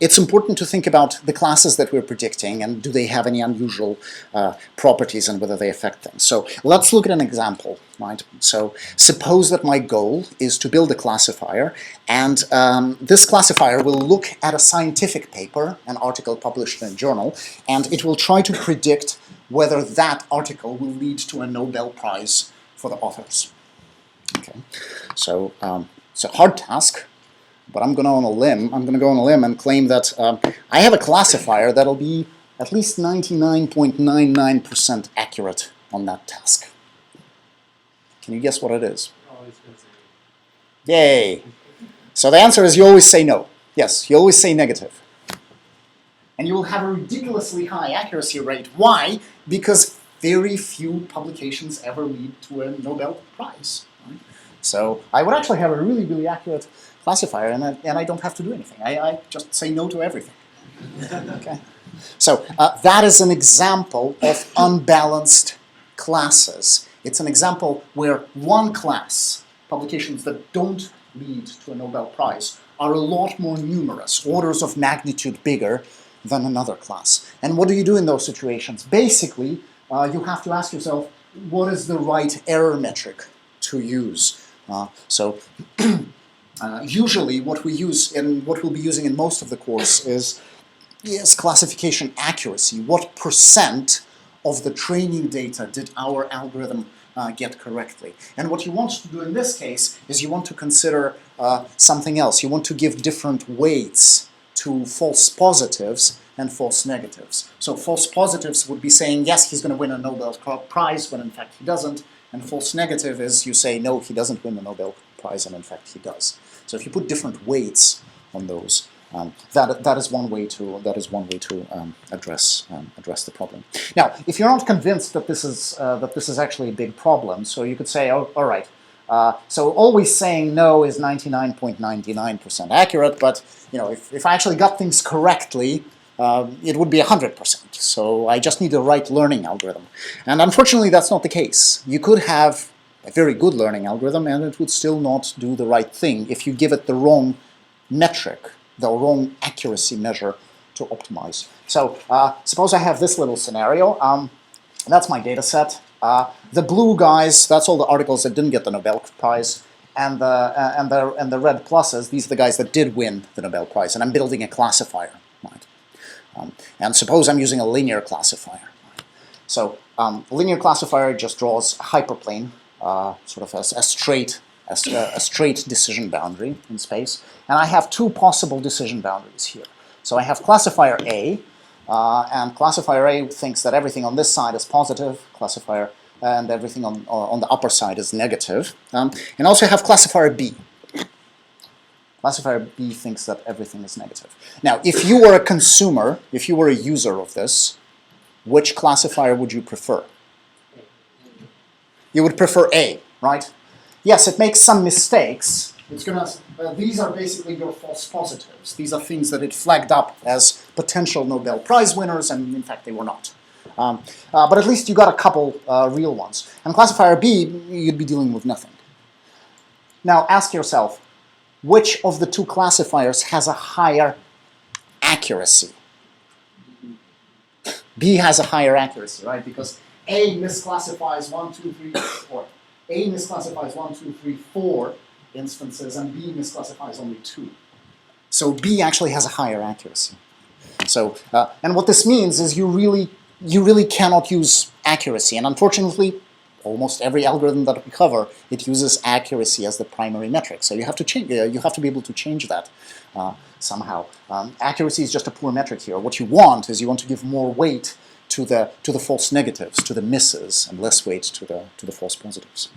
It's important to think about the classes that we're predicting and do they have any unusual properties and whether they affect things. So let's look at an example, right? So suppose that my goal is to build a classifier, and this classifier will look at a scientific paper, an article published in a journal, and it will try to predict whether that article will lead to a Nobel Prize for the authors. Okay, so it's a hard task. But I'm going to go on a limb and claim that I have a classifier that'll be at least 99.99% accurate on that task. Can you guess what it is? Yay! So the answer is you always say no. Yes, you always say negative. And you will have a ridiculously high accuracy rate. Why? Because very few publications ever lead to a Nobel Prize. Right? So I would actually have a really, really accurate classifier, and I don't have to do anything. I just say no to everything. Okay. So that is an example of unbalanced classes. It's an example where one class, publications that don't lead to a Nobel Prize, are a lot more numerous, orders of magnitude bigger than another class. And what do you do in those situations? Basically, you have to ask yourself, what is the right error metric to use? Usually what we use and what we'll be using in most of the course is classification accuracy. What percent of the training data did our algorithm get correctly? And what you want to do in this case is you want to consider something else. You want to give different weights to false positives and false negatives. So false positives would be saying, yes, he's going to win a Nobel Prize, when in fact he doesn't. And false negative is you say, no, he doesn't win the Nobel Prize, and in fact he does. So if you put different weights on those, that is one way to address the problem. Now, if you're not convinced that this is actually a big problem, so you could say, oh, all right. So always saying no is 99.99% accurate, but if I actually got things correctly, it would be 100%. So I just need the right learning algorithm. And unfortunately, that's not the case. You could have a very good learning algorithm, and it would still not do the right thing if you give it the wrong metric, the wrong accuracy measure to optimize. So suppose I have this little scenario. That's my data set. The blue guys, that's all the articles that didn't get the Nobel Prize, and the red pluses, these are the guys that did win the Nobel Prize, and I'm building a classifier. Right? And suppose I'm using a linear classifier. So a linear classifier just draws a hyperplane, sort of a straight decision boundary in space, and I have two possible decision boundaries here. So I have classifier A, and classifier A thinks that everything on this side is positive, classifier, and everything on the upper side is negative. And also I have classifier B. Classifier B thinks that everything is negative. Now, if you were a consumer, if you were a user of this, which classifier would you prefer? You would prefer A, right? Yes, it makes some mistakes. It's gonna. These are basically your false positives. These are things that it flagged up as potential Nobel Prize winners, and in fact they were not. But at least you got a couple real ones. And classifier B, you'd be dealing with nothing. Now ask yourself, which of the two classifiers has a higher accuracy? B has a higher accuracy, right? Because A misclassifies 1, 2, 3, 4. A misclassifies 1, 2, 3, 4 instances, and B misclassifies only 2. So B actually has a higher accuracy. So, and what this means is you really cannot use accuracy. And unfortunately, almost every algorithm that we cover, it uses accuracy as the primary metric. So you have to change. You have to be able to change that somehow. Accuracy is just a poor metric here. What you want is you want to give more weight to the false negatives, to the misses, and less weight to the false positives.